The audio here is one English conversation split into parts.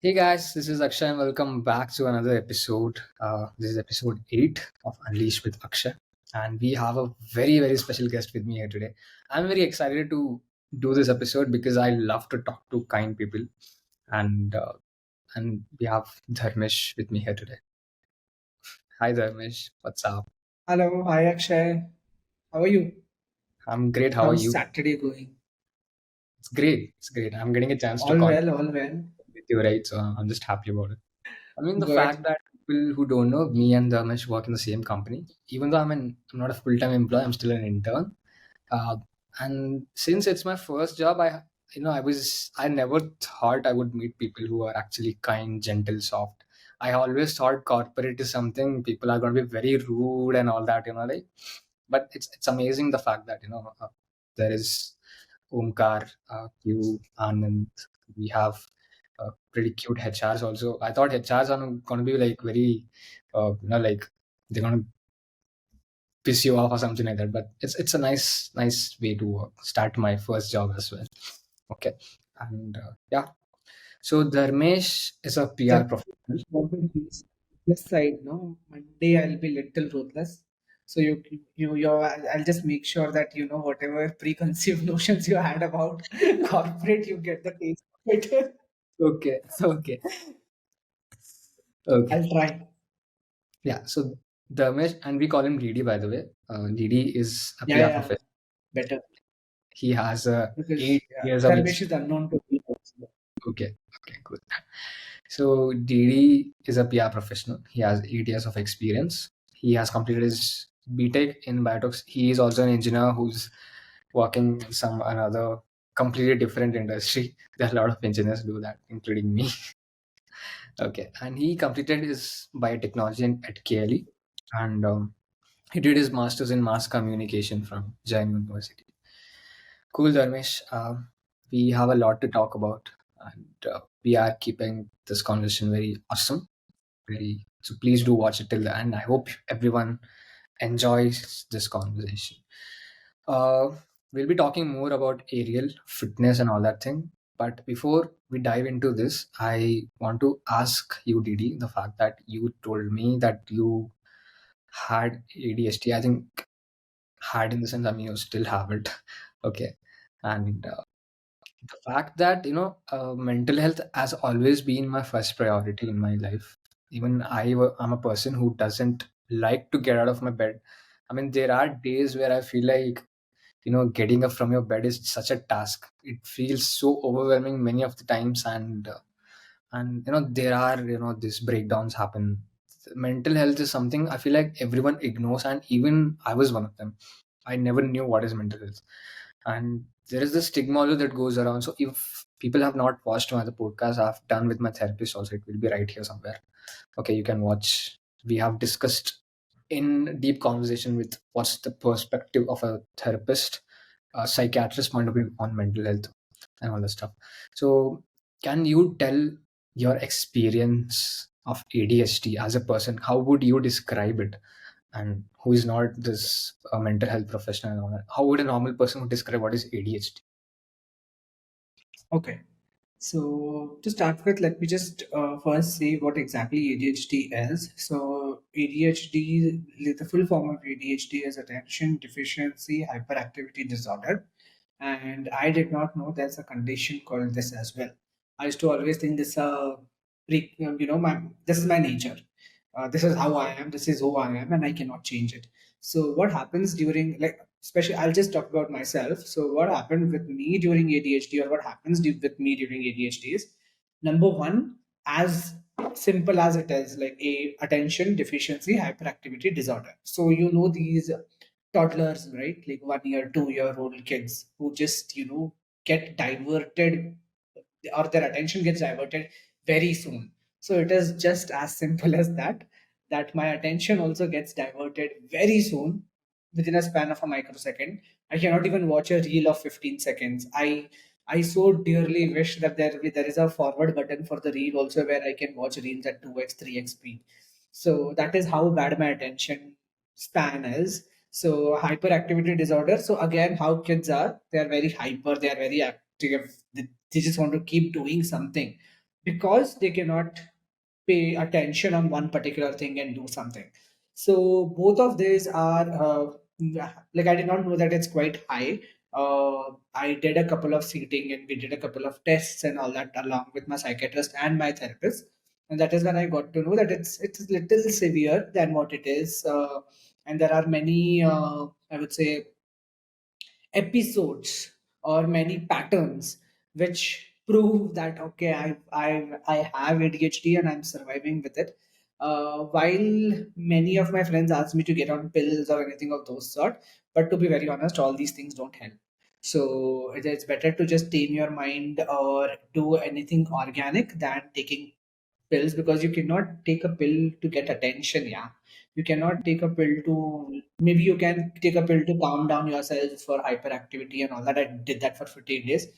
Hey guys, this is Akshay and welcome back to another episode. This is episode 8 of Unleash with Akshay, and we have a very special guest with me here today. I'm very excited to do this episode because I love to talk to kind people, and we have Dharmesh with me here today. Hi Dharmesh, what's up? Hello, hi Akshay. How are you? I'm great. How are How's you? Saturday going? It's great. It's great. I'm getting a chance to All connect well, all well. with you, right? So I'm just happy about it. I mean, the fact Good. that people who don't know me and Dharmesh work in the same company, even though I'm not a full time employee, I'm still an intern. Uh, and since it's my first job, I never thought I would meet people who are actually kind, gentle, soft. I always thought corporate is something people are going to be very rude and all that, like. But it's amazing the fact that there is Omkar, Q, Anand. We have pretty cute HRs also. I thought HRs are going to be like very, like they're going to piss you off or something like that. But it's a nice way to start my first job as well. Okay, and yeah. So Dharmesh is a PR The professional. this side, no. Monday I'll be little ruthless. So I'll just make sure that you know whatever preconceived notions you had about corporate, you get the taste of it. Okay, okay, okay. I'll try. Yeah. So Dharmesh, and we call him DD by the way. DD is a Yeah, PR yeah, professional. better He has because 8 years of Dharmesh experience. is unknown to me also. Okay, okay, good. So DD is a PR professional. He has 8 years of experience. He has completed his BTech in biotox. He is also an engineer who's working in some another completely different industry. There are a lot of engineers do that, including me. Okay, and he completed his biotechnology at KLE, and he did his master's in mass communication from Jain University. Cool, Dharmesh. We have a lot to talk about, and we are keeping this conversation very awesome. Very so. Please do watch it till the end. I hope everyone enjoys this conversation. Uh, we'll be talking more about aerial fitness and all that thing. But before we dive into this, I want to ask you, Didi, the fact that you told me that you had ADHD. I think had in the sense, I mean, you still have it. Okay. And the fact that, mental health has always been my first priority in my life. Even I'm a person who doesn't like to get out of my bed. I mean, there are days where I feel like getting up from your bed is such a task. It feels so overwhelming many of the times, and there are these breakdowns happen. Mental health is something I feel like everyone ignores, and even I was one of them. I never knew what is mental health, and there is this stigma also that goes around. So if people have not watched my other podcast I've done with my therapist also, it will be right here somewhere. Okay, you can watch. We have discussed in deep conversation with what's the perspective of a therapist, a psychiatrist point of view on mental health and all that stuff. So can you tell your experience of ADHD as a person? How would you describe it? And who is not this mental health professional and all that, how would a normal person would describe what is ADHD? Okay. So to start with, let me just first say what exactly ADHD is. So ADHD, the full form of ADHD is attention deficiency hyperactivity disorder. And I did not know there's a condition called this as well. I used to always think this, this is my nature. This is how I am. This is who I am, and I cannot change it. So what happens during like especially I'll just talk about myself. So what happened with me during ADHD or what happens with me during ADHD is number one, as simple as it is, like a attention deficiency hyperactivity disorder. So you know these toddlers, right? Like 1 year, 2 year old kids who just get diverted or their attention gets diverted very soon. So it is just as simple as that, that my attention also gets diverted very soon within a span of a microsecond. I cannot even watch a reel of 15 seconds. I so dearly wish that there is a forward button for the reel also where I can watch reels at 2x, 3x speed. So that is how bad my attention span is. So hyperactivity disorder. So again, how kids are, they are very hyper, they are very active, they just want to keep doing something. because they cannot pay attention on one particular thing and do something. So both of these are like I did not know that it's quite high. I did a couple of seating and we did a couple of tests and all that along with my psychiatrist and my therapist, and that is when I got to know that it's little severe than what it is, and there are many I would say episodes or many patterns which prove that okay, I have ADHD and I'm surviving with it. While many of my friends ask me to get on pills or anything of those sort, but to be very honest, all these things don't help. So it's better to just tame your mind or do anything organic than taking pills, because you cannot take a pill to get attention. Yeah, you cannot take a pill to, maybe you can take a pill to calm down yourself for hyperactivity and all that. I did that for 15 days,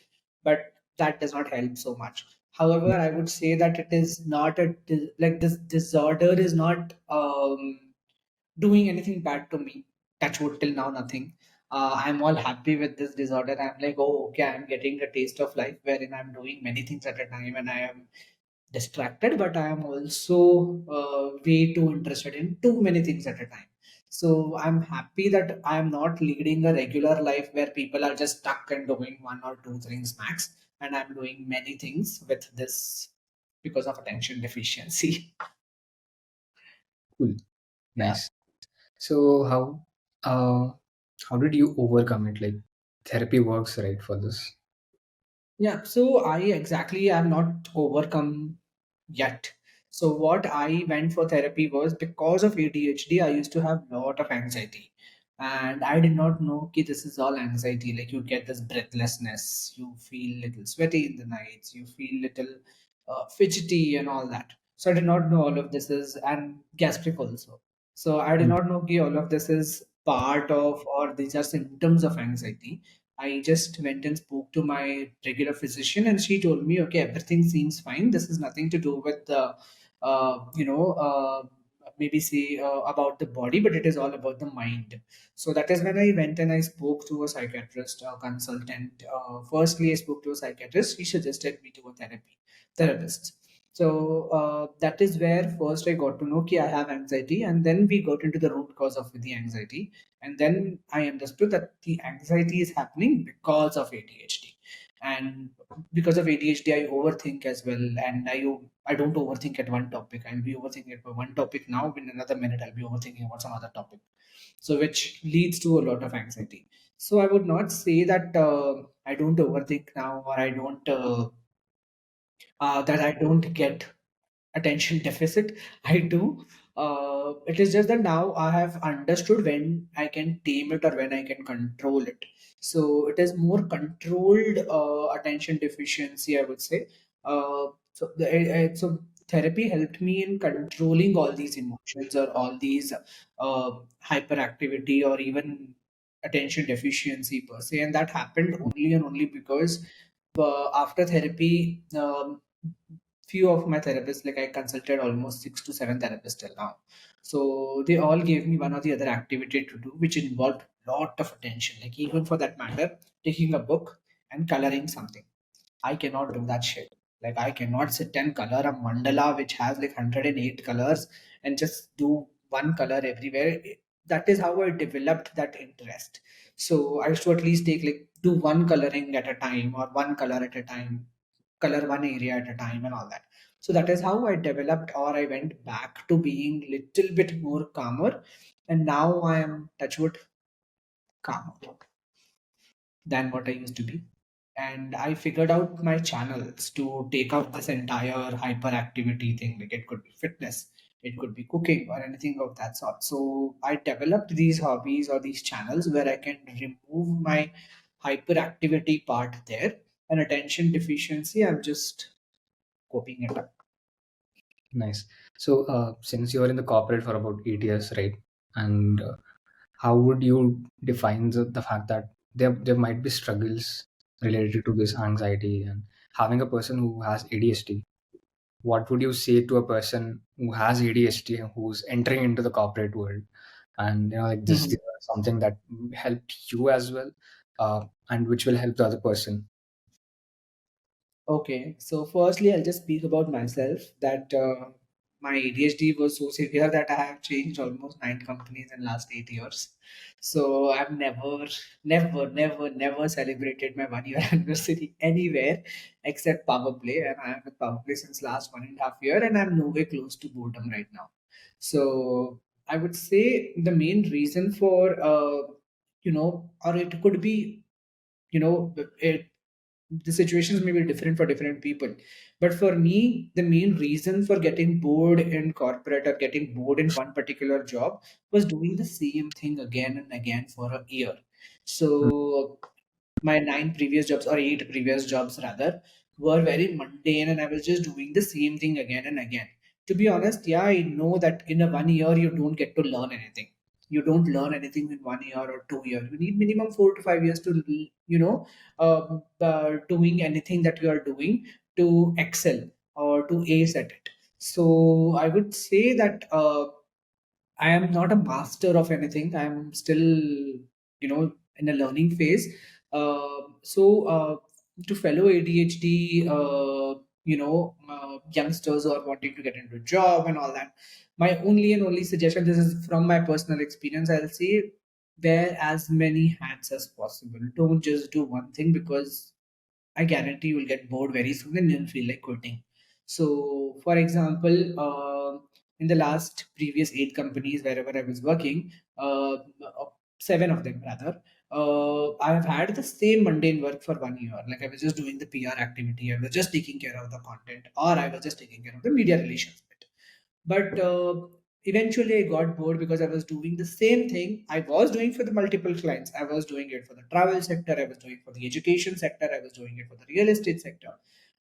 but that does not help so much. However, I would say that it is not like this disorder is not doing anything bad to me. Touch wood, till now nothing. I'm all happy with this disorder. I'm like, oh, okay, I'm getting a taste of life wherein I'm doing many things at a time and I am distracted, but I am also way too interested in too many things at a time. So I'm happy that I am not leading a regular life where people are just stuck and doing one or two things max, and I'm doing many things with this because of attention deficiency. Cool. Yeah. Nice. So uh how did you overcome it? Like therapy works, right, for this? Yeah, so I exactly am not overcome yet. So what I went for therapy was because of ADHD, I used to have a lot of anxiety. And I did not know that this is all anxiety. Like you get this breathlessness, you feel little sweaty in the nights, you feel little fidgety and all that. So I did not know all of this is, and gastric also. So I did Mm. not know that all of this is part of, or these are symptoms of anxiety. I just went and spoke to my regular physician, and she told me, okay, everything seems fine. This is nothing to do with the, maybe say about the body, but it is all about the mind. So that is when I went and I spoke to a psychiatrist, a consultant. Firstly, I spoke to a psychiatrist. He suggested me to a therapist. So that is where first I got to know that I have anxiety, and then we got into the root cause of the anxiety, and then I understood that the anxiety is happening because of ADHD. And because of ADHD, I overthink as well. And I don't overthink at one topic. I'll be overthinking about one topic now. In another minute, I'll be overthinking about some other topic. So which leads to a lot of anxiety. So I would not say that I don't overthink now, or I don't that I don't get attention deficit. I do. It is just that now I have understood when I can tame it or when I can control it. So it is more controlled attention deficiency, I would say. So therapy helped me in controlling all these emotions or all these hyperactivity or even attention deficiency per se, and that happened only and only because after therapy. Few of my therapists, like I consulted almost 6 to 7 therapists till now. So they all gave me one or the other activity to do, which involved lot of attention. Like even for that matter, taking a book and coloring something. I cannot do that shit. Like I cannot sit and color a mandala which has like 108 colors and just do one color everywhere. That is how I developed that interest. So I used to at least take like do one coloring at a time or one color at a time, color one area at a time and all that. So that is how I developed, or I went back to being little bit more calmer. And now I am touchwood calmer than what I used to be. And I figured out my channels to take out this entire hyperactivity thing. Like it could be fitness, it could be cooking, or anything of that sort. So I developed these hobbies or these channels where I can remove my hyperactivity part there, and attention deficiency, I'm just coping it up. Nice. So since you're in the corporate for about 8 years, right? And how would you define the fact that there might be struggles related to this anxiety and having a person who has ADHD? What would you say to a person who has ADHD and who's entering into the corporate world? And like this Mhm. is something that helped you as well, and which will help the other person. Okay, so firstly, I'll just speak about myself that my ADHD was so severe that I have changed almost 9 companies in last 8 years. So I've never celebrated my 1 year anniversary anywhere except Power Play, and I am with Power Play since last 1.5 year, and I'm nowhere close to boredom right now. So I would say the main reason for or it could be, it the situations may be different for different people, but for me the main reason for getting bored in corporate or getting bored in one particular job was doing the same thing again and again for a year. So my 9 previous jobs, or 8 previous jobs rather, were very mundane, and I was just doing the same thing again and again. To be honest, yeah, I know that in a 1 year you don't get to learn anything. You don't learn anything in 1 year or 2 years. You need minimum 4 to 5 years to, doing anything that you are doing to excel or to ace at it. So I would say that I am not a master of anything. I am still, in a learning phase. So, to fellow ADHD, youngsters who are wanting to get into a job and all that, my only and only suggestion, this is from my personal experience, I'll say wear as many hats as possible. Don't just do one thing, because I guarantee you will get bored very soon and you'll feel like quitting. So, for example, in the last previous 8 companies wherever I was working, 7 of them rather, I have had the same mundane work for 1 year. Like I was just doing the PR activity, I was just taking care of the content, or I was just taking care of the media relations bit. But eventually, I got bored because I was doing the same thing I was doing for the multiple clients. I was doing it for the travel sector, I was doing it for the education sector, I was doing it for the real estate sector.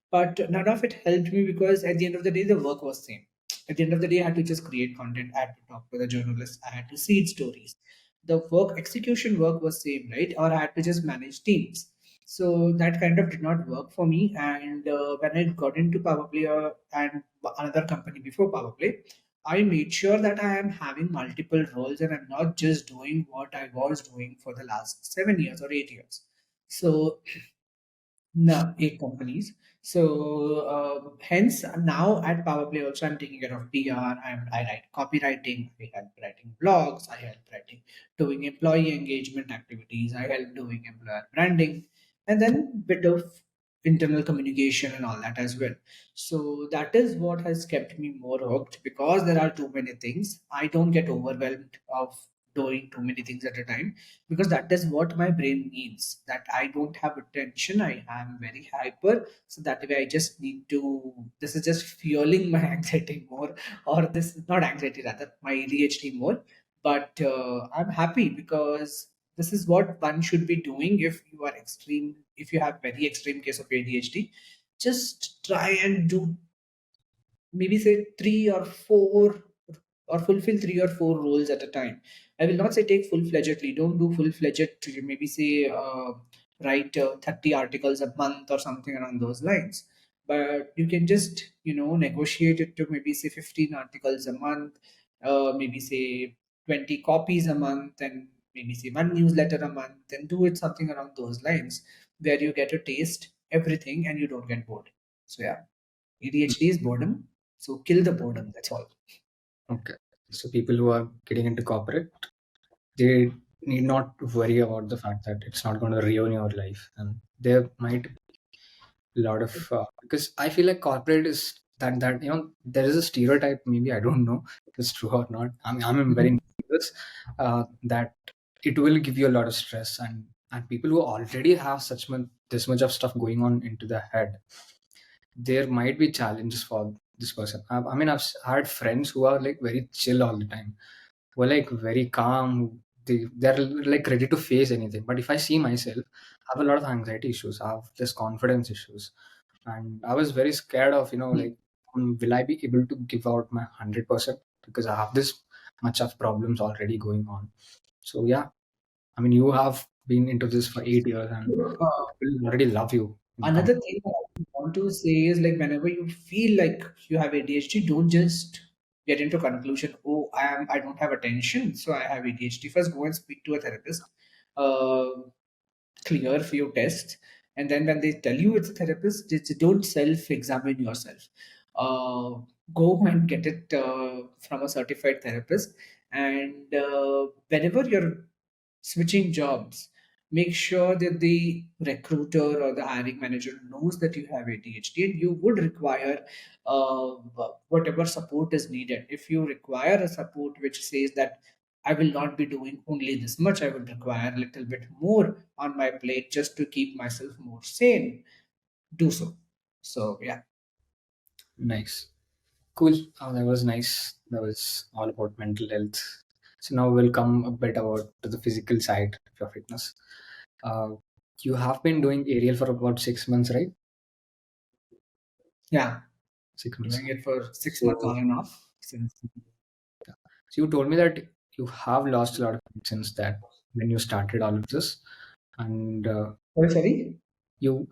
But none of it helped me, because at the end of the day, the work was same. At the end of the day, I had to just create content, I had to talk to the journalists, I had to seed stories. The work execution work was same, right? Or I had to just manage teams. So that kind of did not work for me. And when I got into Power Play and another company before Power Play, I made sure that I am having multiple roles and I'm not just doing what I was doing for the last 7 years or 8 years. So no, 8 companies. So hence now at Power Play also I'm taking care of PR. I write copywriting. I help writing blogs. I help writing doing employee engagement activities. I help doing employer branding, and then bit of internal communication and all that as well. So that is what has kept me more hooked, because there are too many things. I don't get overwhelmed of doing too many things at a time, because that is what my brain needs. That I don't have attention, I am very hyper, so that way I just need to, this is just fueling my anxiety more, or this is not anxiety, rather my ADHD more. But I'm happy, because this is what one should be doing. If you are extreme, if you have very extreme case of ADHD, just try and do, maybe say 3 or 4, or fulfill 3 or 4 roles at a time. I will not say take full-fledgedly. Don't do full-fledged. Maybe say write 30 articles a month or something around those lines. But you can just negotiate it to maybe say 15 articles a month, maybe say 20 copies a month, and maybe say one newsletter a month, and do it something around those lines, where you get to taste everything and you don't get bored. So yeah, ADHD is boredom. So kill the boredom. That's all. Okay. So people who are getting into corporate, they need not worry about the fact that it's not going to ruin your life, and there might be a lot of because I feel like corporate is that there is a stereotype. Maybe I don't know if it's true or not. I mean, I'm very Mhm. nervous that it will give you a lot of stress, and people who already have this much of stuff going on into their head, there might be challenges for this person. I mean, had friends who are like very chill all the time, who are like very calm. They're like ready to face anything. But if I see myself, I have a lot of anxiety issues. I have this confidence issues, and I was very scared of like, will I be able to give out my 100% because I have this much of problems already going on. So yeah, I mean, you have been into this for 8 years, and people already love you in the Another company. thing I want to say is, like, whenever you feel like you have ADHD, don't just get into conclusion. Oh, I don't have attention, so I have ADHD. First, go and speak to a therapist. Uh, Clear few tests, And then when they tell you it's a therapist, just don't self-examine yourself. Uh, Go and get it from a certified therapist. And whenever you're switching jobs, make sure that the recruiter or the hiring manager knows that you have ADHD and you would require whatever support is needed. If you require a support which says that I will not be doing only this much, I would require a little bit more on my plate just to keep myself more sane, do so. So, yeah. Nice. Cool. That was nice. That was all about mental health. So now we'll come a bit about to the physical side of your fitness. Uh, you have been doing aerial for about 6 months, right? Yeah, 6 months. doing it for 6 months So, on and off since. so you told me that you have lost a lot of weight since that when you started all of this, and Sorry, sorry. you,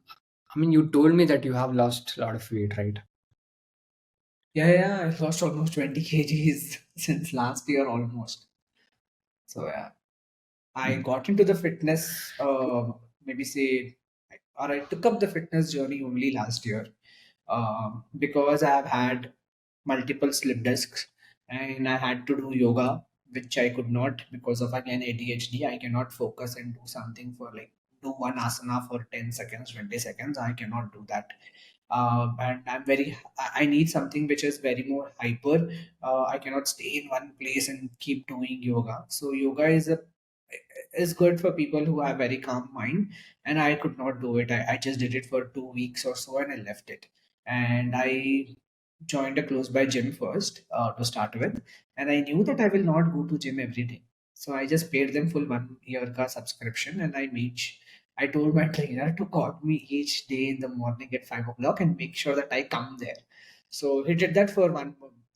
I mean, you told me that you have lost a lot of weight, right? Yeah, yeah, I lost almost 20 kgs since last year almost. So, yeah. I Mm. got into the fitness, maybe say, or I took up the fitness journey only last year, because I have had multiple slip discs and I had to do yoga, which I could not because of again ADHD. I cannot focus and do something for like do one asana for 10 seconds, 20 seconds. I cannot do that. And I need something which is very more hyper. I cannot stay in one place and keep doing yoga. So yoga is good for people who have very calm mind, and I could not do it. I just did it for 2 weeks or so and I left it. And I joined a close by gym first, to start with, and I knew that I will not go to gym every day. So I just paid them full 1 year ka subscription, and I told my trainer to call me each day in the morning at 5 o'clock and make sure that I come there. So he did that for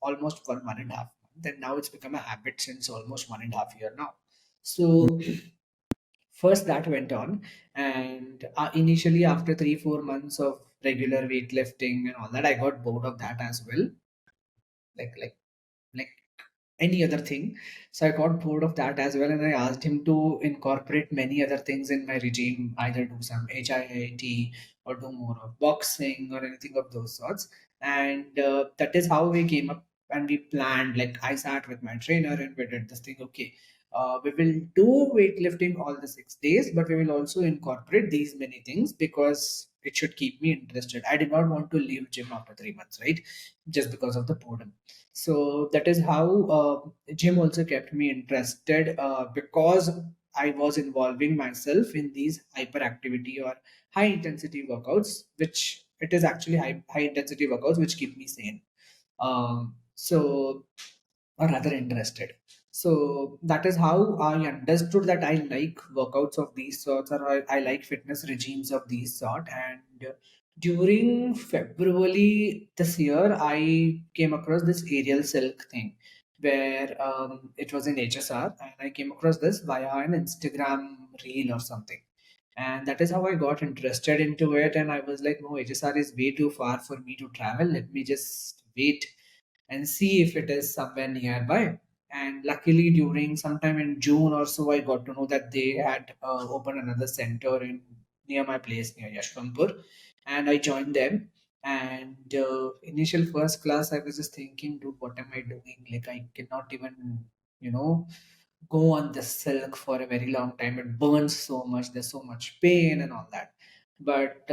almost 1.5 months, and now it's become a habit since almost 1.5 year now. So first that went on, and initially after 3 4 months of regular weightlifting and all that, I got bored of that as well. Like any other thing. So I got bored of that as well, and I asked him to incorporate many other things in my regime, either do some HIIT or do more of boxing or anything of those sorts. And that is how we came up and we planned. Like I sat with my trainer and we did this thing. Okay, we will do weightlifting all the 6 days, but we will also incorporate these many things because it should keep me interested. I did not want to leave gym after 3 months, right? Just because of the boredom. So that is how gym also kept me interested, because I was involving myself in these hyperactivity or high intensity workouts, which it is actually high intensity workouts which keep me sane. So or rather interested. So that is how I understood that I like workouts of these sorts, or I like fitness regimes of these sort. And during February this year, I came across this aerial silk thing where it was in HSR, and I came across this via an Instagram reel or something. And that is how I got interested into it. And I was like, no, HSR is way too far for me to travel. Let me just wait and see if it is somewhere nearby. And luckily, during sometime in June or so, I got to know that they had opened another center in near my place near Yashwanthpur, and I joined them. And initial first class, I was just thinking, dude, what am I doing? Like, I cannot even, you know, go on the silk for a very long time. It burns so much. There's so much pain and all that. But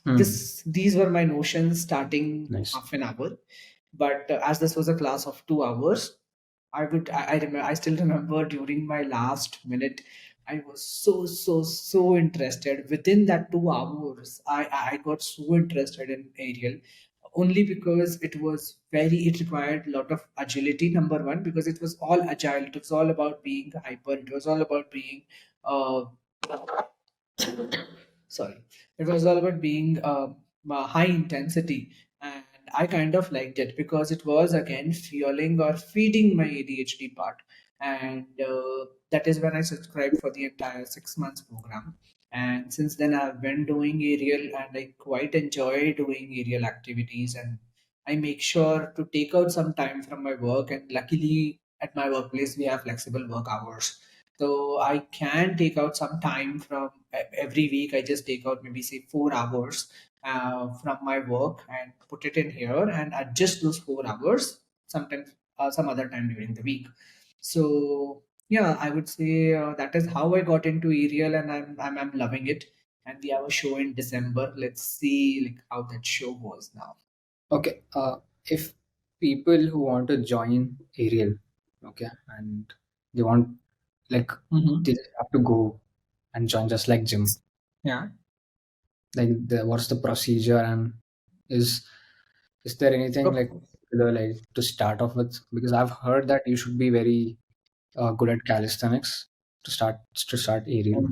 Hmm. these were my notions starting Nice. half an hour. But as this was a class of 2 hours, I still remember during my last minute, I was so interested. Within that 2 hours, I got so interested in aerial, only because it required a lot of agility. Number one, because it was all agile. It was all about being hyper. It was all about being uh, sorry, it was all about being high intensity, and I kind of liked it because it was again fueling or feeding my ADHD part. And that is when I subscribed for the entire 6 months program. And since then I've been doing aerial, and I quite enjoy doing aerial activities. And I make sure to take out some time from my work, and luckily at my workplace we have flexible work hours. So I can take out some time from every week. I just take out maybe say 4 hours from my work and put it in here and adjust those 4 hours sometimes some other time during the week. So yeah, I would say that is how I got into aerial, and I'm loving it. And we have a show in December. Let's see like how that show goes now. Okay. If people who want to join aerial, okay, and they want, like, Mm-hmm. they just have to go and join just like gym. Yeah. Like, what's the procedure, and is is there anything like Okay. particular, like, to start off with? Because I've heard that you should be very good at calisthenics to start aerial.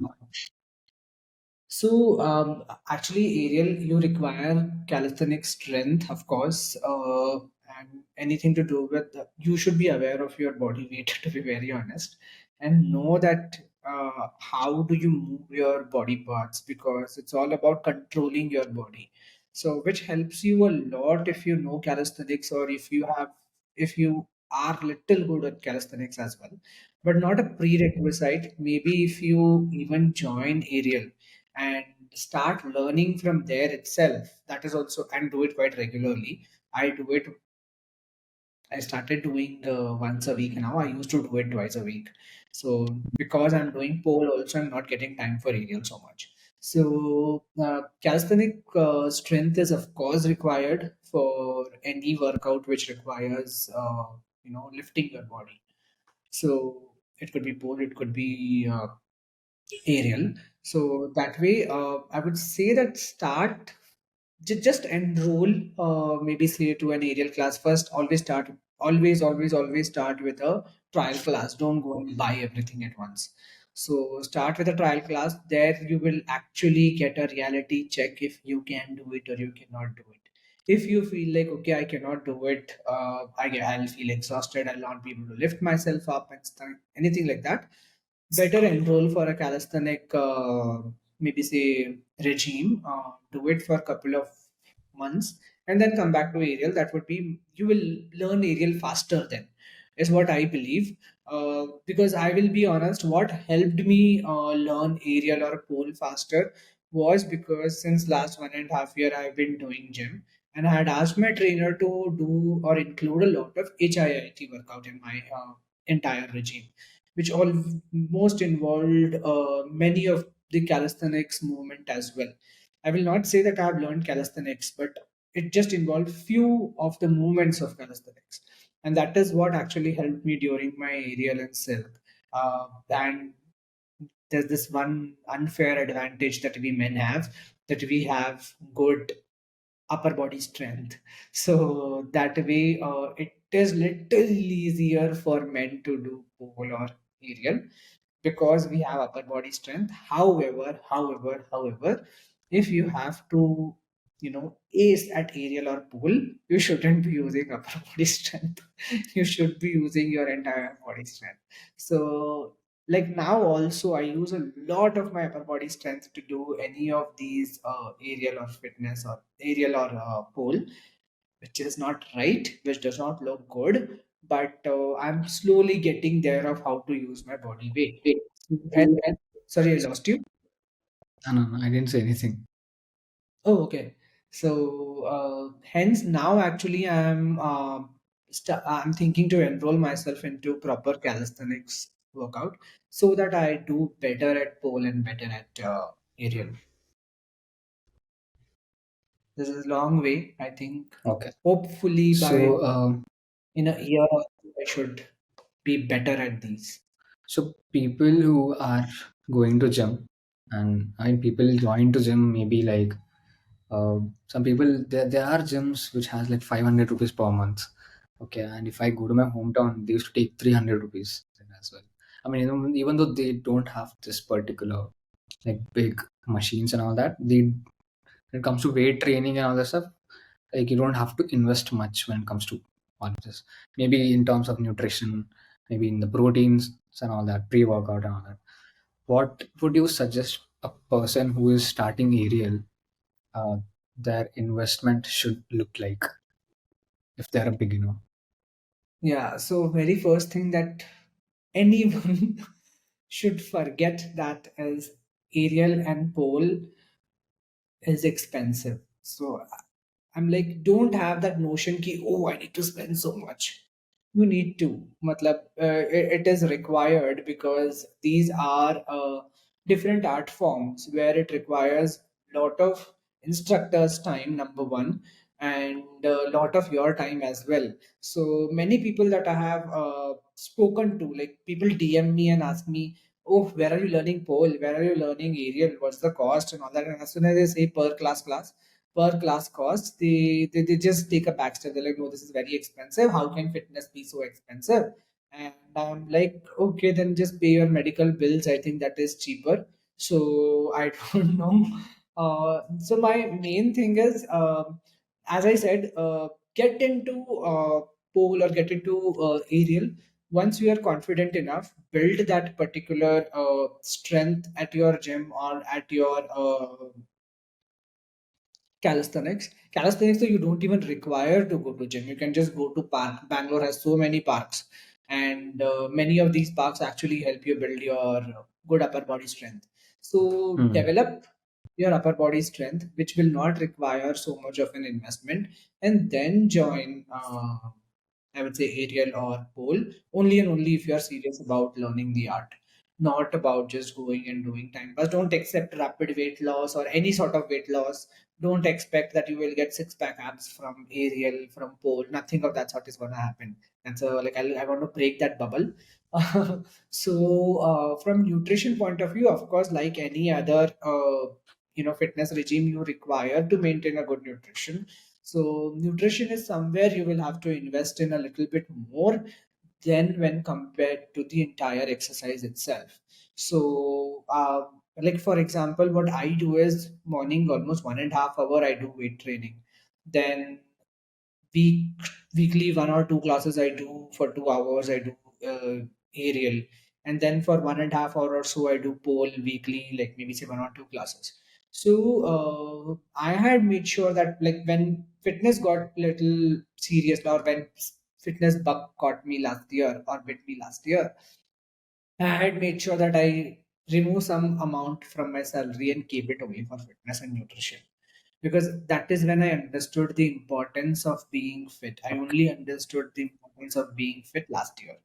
So, actually, Ariel, you require calisthenic strength, of course, and anything to do with you should be aware of your body weight, to be very honest, and know that how do you move your body parts, because it's all about controlling your body. So, which helps you a lot if you know calisthenics, or if you are little good at calisthenics as well, but not a prerequisite. Maybe if you even join Ariel and start learning from there itself, that is also, and do it quite regularly. I started doing once a week now. I used to do it twice a week. So because I'm doing pole also, I'm not getting time for aerial so much. So calisthenic strength is of course required for any workout which requires lifting your body. So it could be pole, it could be aerial. So that way, I would say that start just enroll, maybe say to an aerial class first. Always start with a trial class. Don't go and buy everything at once. So start with a trial class. There you will actually get a reality check if you can do it or you cannot do it. If you feel like okay, I cannot do it, I'll feel exhausted. I'll not be able to lift myself up and stuff, anything like that, better enroll for a calisthenic maybe say regime, do it for a couple of months and then come back to aerial. That would be, you will learn aerial faster then, is what I believe. Because I will be honest, what helped me learn aerial or pole faster was because since last 1.5 year I've been doing gym, and I had asked my trainer to do or include a lot of HIIT workout in my entire regime, which almost involved many of the calisthenics movement as well. I will not say that I have learned calisthenics, but it just involved few of the movements of calisthenics, and that is what actually helped me during my aerial and silk. And there's this one unfair advantage that we men have, that we have good upper body strength. So that way, it is little easier for men to do pole or aerial because we have upper body strength. However, if you have to, ace at aerial or pole, you shouldn't be using upper body strength. You should be using your entire body strength. So, like now, also, I use a lot of my upper body strength to do any of these aerial or fitness or aerial or pole, which is not right, which does not look good. But I'm slowly getting there of how to use my body weight. And sorry, I lost you. No, no, no, I didn't say anything. Oh, okay. So hence now actually I'm thinking to enroll myself into proper calisthenics workout so that I do better at pole and better at aerial. This is a long way. I think Okay. hopefully by So, in a year or two, I should be better at these. people who are going to gym, and I mean, people join to gym maybe like, some people, there are gyms which has like 500 rupees per month. Okay, and if I go to my hometown, they used to take 300 rupees as well. I mean, even though they don't have this particular like big machines and all that, they, when it comes to weight training and all that stuff, like, you don't have to invest much when it comes to all of this. Maybe in terms of nutrition, maybe in the proteins and all that, pre-workout and all that. What would you suggest a person who is starting aerial, uh, their investment should look like if they're a beginner? Yeah, so very first thing that anyone should forget that as aerial and pole is expensive. So I'm like, don't have that notion ki, oh, I need to spend so much. You need to. Matlab, it is required because these are different art forms where it requires lot of instructors' time, number one, and a lot of your time as well. So many people that I have spoken to, like people DM me and ask me, oh, where are you learning pole? Where are you learning aerial? What's the cost and all that? And as soon as they say per class cost, they just take a backstep. They're like, no, this is very expensive. How can fitness be so expensive? And I'm like, okay, then just pay your medical bills. I think that is cheaper. So I don't know. So my main thing is, as I said, get into pole or get into aerial. Once you are confident enough, build that particular strength at your gym or at your calisthenics, so you don't even require to go to gym. You can just go to park. Bangalore has so many parks, and many of these parks actually help you build your good upper body strength. So Hmm. develop your upper body strength, which will not require so much of an investment, and then join I would say aerial or pole, only and only if you are serious about learning the art, not about just going and doing time pass. Don't accept rapid weight loss or any sort of weight loss. Don't expect that you will get six pack abs from aerial, from pole. Nothing of that sort is going to happen. And so, like, I want to break that bubble. So, from nutrition point of view, of course, like any other, fitness regime, you require to maintain a good nutrition. So, nutrition is somewhere you will have to invest in a little bit more than when compared to the entire exercise itself. So, like for example, what I do is morning almost 1.5 hour I do weight training. Then week weekly 1 or 2 classes I do for 2 hours. I do aerial, and then for 1.5 hour or so I do pole weekly, like maybe say 1 or 2 classes. So I had made sure that like when fitness got little serious, or when fitness bug caught me last year or bit me last year, I had made sure that I remove some amount from my salary and keep it only for fitness and nutrition, because that is when I understood the importance of being fit. I only understood the importance of being fit last year.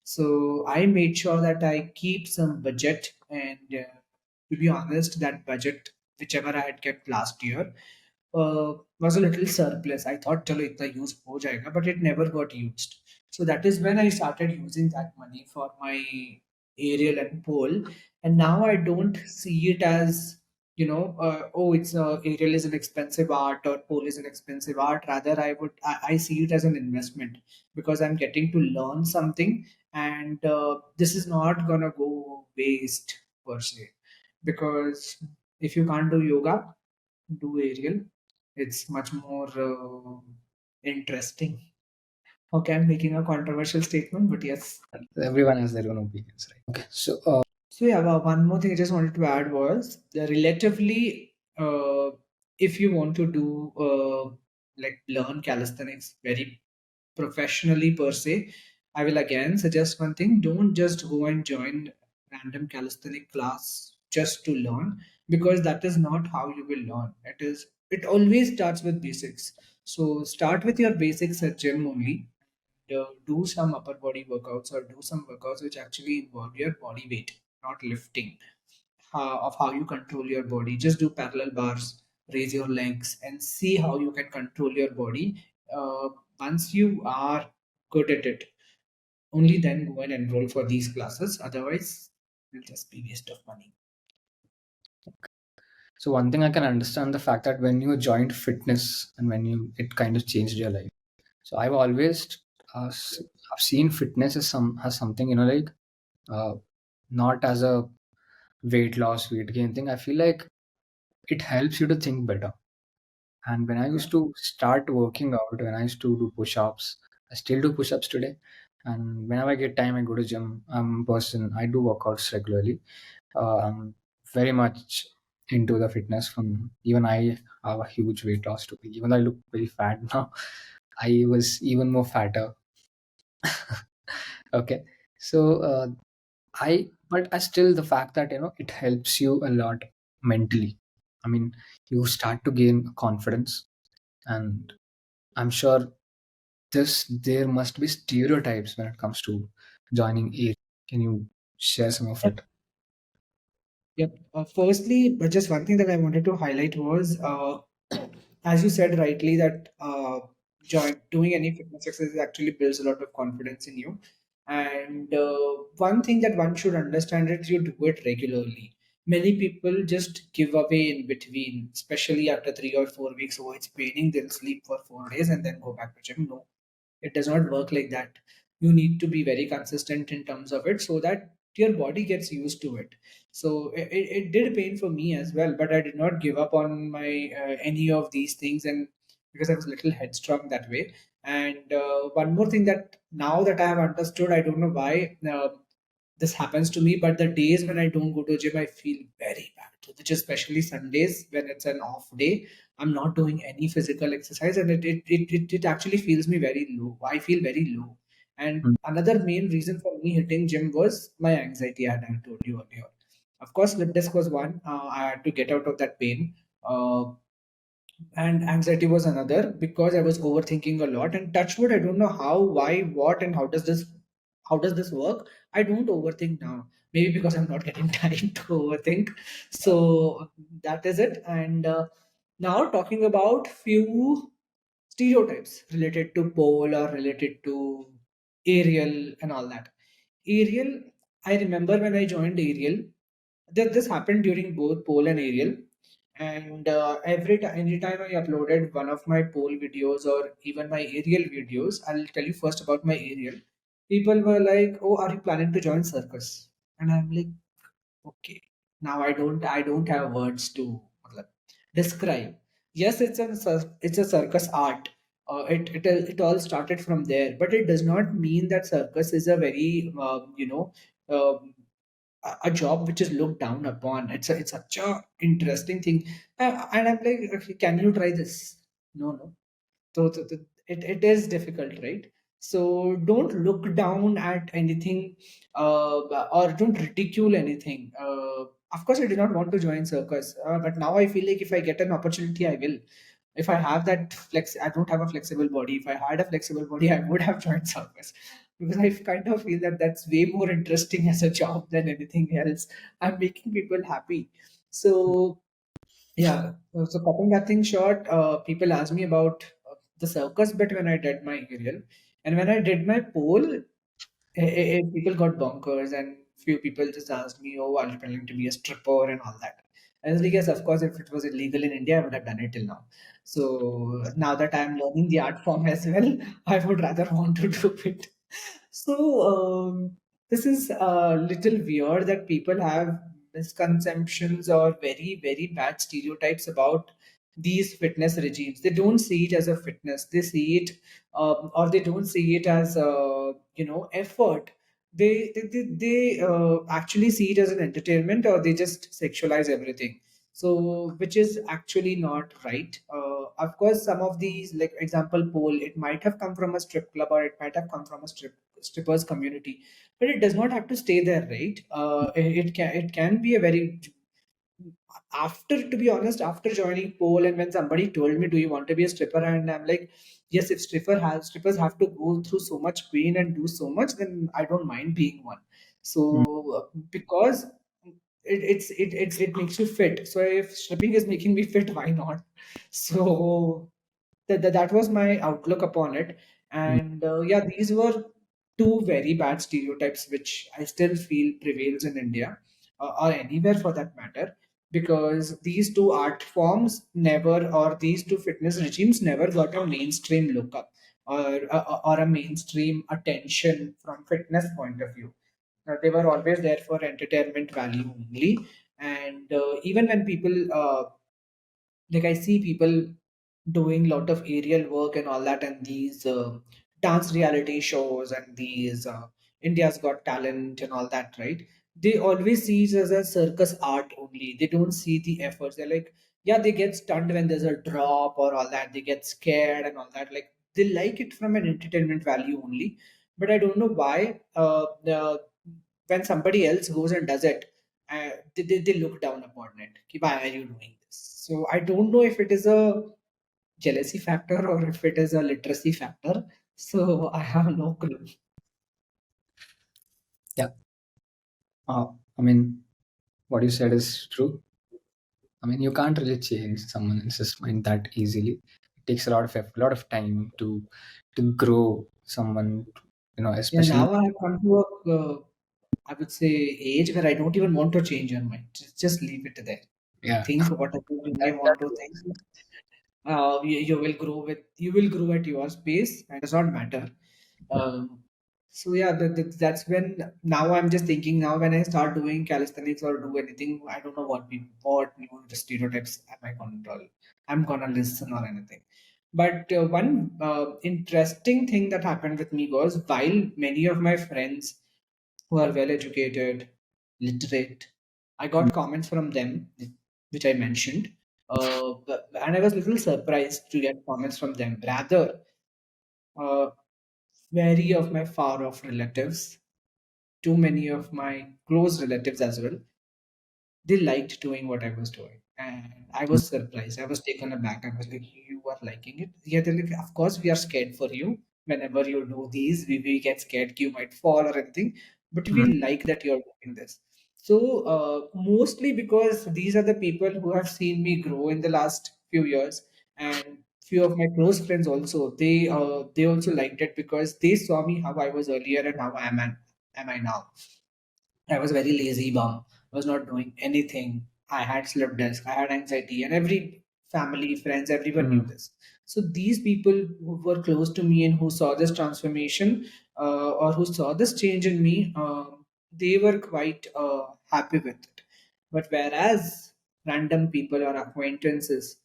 So I made sure that I keep some budget, and to be honest, that budget, whichever I had kept last year, was a little surplus. I thought, chalo, itna use ho jayega, but it never got used. So that is when I started using that money for my aerial and pole. And now I don't see it as, oh, it's aerial is an expensive art or pole is an expensive art. Rather, I see it as an investment, because I'm getting to learn something, and this is not gonna go waste per se. Because if you can't do yoga, do aerial. It's much more interesting. Okay, I'm making a controversial statement, but yes. Everyone has their own opinions, right? Okay, so So yeah, one more thing I just wanted to add was relatively, if you want to do like learn calisthenics very professionally per se, I will again suggest one thing: don't just go and join random calisthenic class just to learn, because that is not how you will learn. It always starts with basics. So start with your basics at gym only. Do some upper body workouts, or do some workouts which actually involve your body weight, not lifting, of how you control your body. Just do parallel bars, raise your legs, and see how you can control your body. Once you are good at it, only then go and enroll for these classes. Otherwise, it'll just be waste of money. so one thing I can understand the fact that when you joined fitness and when you it kind of changed your life. So I've always I've seen fitness as something, like uh, not as a weight loss, weight gain thing. I feel like it helps you to think better. And when I Yeah. used to start working out, when I used to do push-ups, I still do push-ups today. And whenever I get time, I go to gym. I'm a person. I do workouts regularly. I'm very much into the fitness. From even I have a huge weight loss to be. Even though I look very fat now, I was even more fatter. Okay, so But I still, the fact that it helps you a lot mentally. I mean, you start to gain confidence, and I'm sure there must be stereotypes when it comes to joining a. Can you share some of it? Yep. Firstly, but just one thing that I wanted to highlight was, as you said rightly, that doing any fitness exercise actually builds a lot of confidence in you. And one thing that one should understand is you do it regularly. Many people just give away in between, especially after 3 or 4 weeks. Oh, it's paining. They'll sleep for 4 days and then go back to gym. No, it does not work like that. You need to be very consistent in terms of it so that your body gets used to it. So it did pain for me as well, but I did not give up on my any of these things, and because I was a little headstrong that way. And one more thing that now that I have understood, I don't know why this happens to me, but the days when I don't go to gym, I feel very bad. Which is especially Sundays when it's an off day. I'm not doing any physical exercise, and it actually feels me very low. I feel very low. And Mm. another main reason for me hitting gym was my anxiety, as I told you earlier. Of course, lip disc was one. I had to get out of that pain. And anxiety was another because I was overthinking a lot. And touchwood, I don't know how, why, what, and how does this work. I don't overthink now. Maybe because I'm not getting time to overthink. So that is it. And now talking about few stereotypes related to pole or related to aerial and all that. Aerial, I remember when I joined aerial, that this happened during both pole and aerial. And every time, anytime I uploaded one of my pole videos or even my aerial videos, I'll tell you first about my aerial. People were like, "Oh, are you planning to join circus?" And I'm like, "Okay." Now I don't have words to matlab, describe. Yes, it's a circus art. It all started from there, but it does not mean that circus is a very um, a job which is looked down upon. It's such a interesting thing, and I'm like, okay, can you try this? No, no. So it is difficult, right? So don't look down at anything, or don't ridicule anything. Of course, I did not want to join circus, but now I feel like if I get an opportunity, I will. If I have that flex, I don't have a flexible body. If I had a flexible body, I would have joined circus because I kind of feel that that's way more interesting as a job than anything else. I'm making people happy. So yeah. So cutting that thing short, people asked me about the circus bit when I did my aerial, and when I did my pole, people got bonkers, and few people just asked me, "Oh, are you planning to be a stripper and all that?" I was like, "Yes, of course. If it was illegal in India, I would have done it till now." So now that I'm learning the art form as well, I would rather want to do it. So this is a little weird that people have misconceptions or very, very bad stereotypes about these fitness regimes. They don't see it as a fitness. They see it, or they don't see it as a effort. They actually see it as an entertainment, or they just sexualize everything. So which is actually not right. Of course, some of these, like example pole, it might have come from a strip club, or it might have come from a strippers community, but it does not have to stay there, right? It can be a very, after, to be honest, after joining pole, and when somebody told me, do you want to be a stripper, and I'm like, yes, if strippers have to go through so much pain and do so much, then I don't mind being one. So Mm. because it makes you fit. So if stripping is making me fit, why not? So that was my outlook upon it. Mm. And yeah, these were two very bad stereotypes which I still feel prevails in India, or anywhere for that matter, because these two art forms never, or these two fitness regimes never got a mainstream lookup, or a mainstream attention from fitness point of view. They were always there for entertainment value only. And even when people, like I see people doing lot of aerial work and all that, and these dance reality shows, and these India's Got Talent and all that, right? They always see it as a circus art only. They don't see the efforts. They're like, yeah, they get stunned when there's a drop or all that. They get scared and all that. Like, they like it from an entertainment value only. But I don't know why. when somebody else goes and does it, they look down upon it. Ki, why are you doing this? So I don't know if it is a jealousy factor or if it is a literacy factor. So I have no clue. Yeah. I mean, what you said is true. I mean, you can't really change someone else's mind that easily. It takes a lot of effort, a lot of time to grow someone, Yeah, especially. now I have come to a, I would say, age where I don't even want to change your mind. Just leave it there. Yeah, Think whatever you may that want to think. You will grow with, you will grow at your pace, and it does not matter. Um, so yeah, that's when now I'm just thinking, now when I start doing calisthenics or do anything, I don't know what new stereotypes am I gonna tell. I'm gonna listen or anything. But one interesting thing that happened with me was, while many of my friends who are well educated, literate, I Mm, got comments from them, which I mentioned, and I was a little surprised to get comments from them. Rather, uh, very of my far off relatives, too many of my close relatives as well, they liked doing what I was doing. And I mm, was surprised. I was taken aback. I was like, you are liking it? Yeah, they're like, of course, we are scared for you. Whenever you do these, we get scared you might fall or anything. But mm. we like that you're doing this. So, mostly because these are the people who have seen me grow in the last few years. And few of my close friends also, they also liked it because they saw me how I was earlier and how am I now. I was very lazy bum. I was not doing anything. I had slept desk. I had anxiety, and every family, friends, everyone knew Mm. this. So these people who were close to me and who saw this transformation, or who saw this change in me, they were quite happy with it. But whereas random people or acquaintances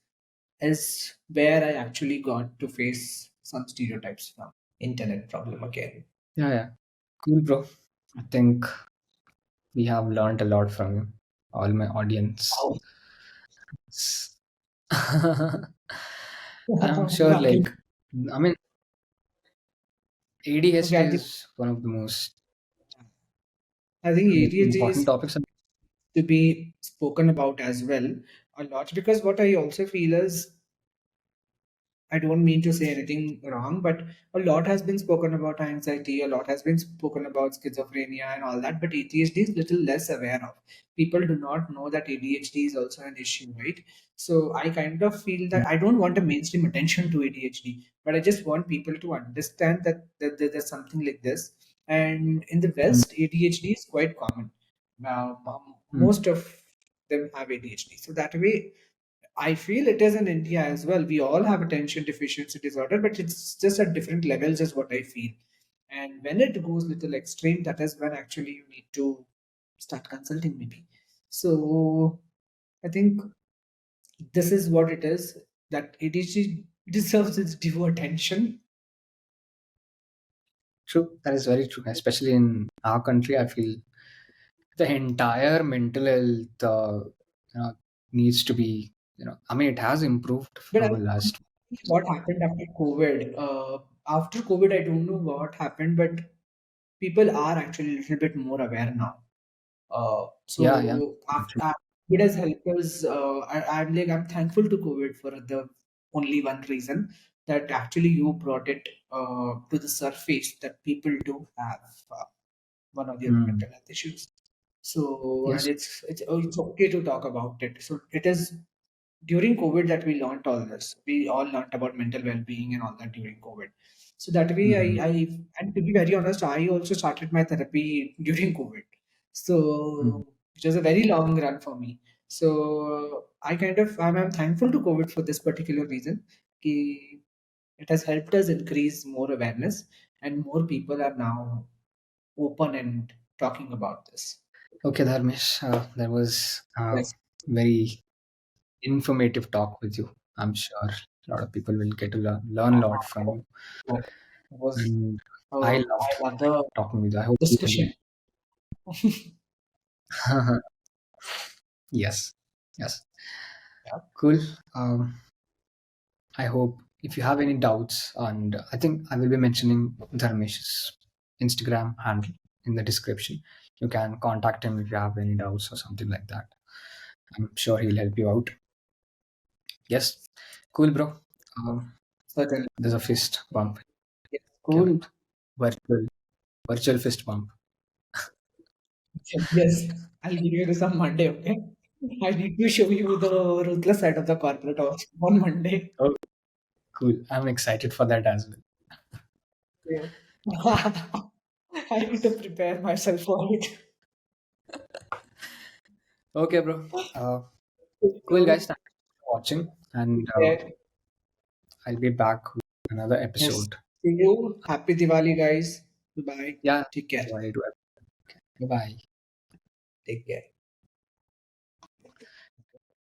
is where I actually got to face some stereotypes from. Internet problem again. Yeah, yeah. Cool, bro. I think we have learned a lot from you, all my audience. Oh. I'm sure, Okay. like, I mean, Okay, ADHD is one of the most I think ADHD important is topics. to be spoken about as well a lot, because what I also feel is, I don't mean to say anything wrong, but a lot has been spoken about anxiety, a lot has been spoken about schizophrenia and all that, but ADHD is little less aware of. People do not know that ADHD is also an issue, right? So I kind of feel that I don't want a mainstream attention to ADHD, but I just want people to understand that there's something like this. And in the Mm, West, ADHD is quite common. mm. Most of them have ADHD. So that way, I feel it is in India as well. We all have attention deficiency disorder, but it's just at different levels, is what I feel. And when it goes little extreme, that is when actually you need to start consulting, maybe. So I think this is what it is, that ADHD deserves its due attention. True, that is very true. Especially in our country, I feel the entire mental health, needs to be. I mean, it has improved But I from the last. think what happened after COVID? After COVID, I don't know what happened, but people are actually a little bit more aware now. Yeah, yeah. So Actually. after it has helped us. I'm thankful to COVID for the only one reason, that actually you brought it to the surface that people do have one or the other Mm. mental health issues. So, and Yes. it's okay to talk about it. So it is during COVID that we learned all this. We all learned about mental well-being and all that during COVID. So that way, Mhm. and to be very honest, I also started my therapy during COVID. Mhm. So it was a very long run for me. So I'm thankful to COVID for this particular reason. Ki it has helped us increase more awareness, and more people are now open and talking about this. Okay, Dharmesh, that was a Yes. very informative talk with you. I'm sure a lot of people will get to learn a lot from you. It was And I loved I love the talking with you. I hope you discussion. enjoyed. Yes. Yes. Yeah. Cool. I hope if you have any doubts, and I think I will be mentioning Dharmesh's Instagram handle in the description. You can contact him if you have any doubts or something like that. I'm sure he'll help you out. Yes, cool, bro. Um, Certainly. there's a fist bump. Yes, Okay, cool. virtual virtual fist bump. Yes, I'll give you this on Monday, okay? I need to show you the ruthless side of the corporate world on Monday. Oh, cool. I'm excited for that as well. Yeah. I need to prepare myself for it. Okay, bro. Cool, So, guys. Thanks for watching, and yeah. I'll be back with another Yes. episode. See you. Happy Diwali, guys. Bye. Yeah, Take care. that's what I do. Bye bye. Take care.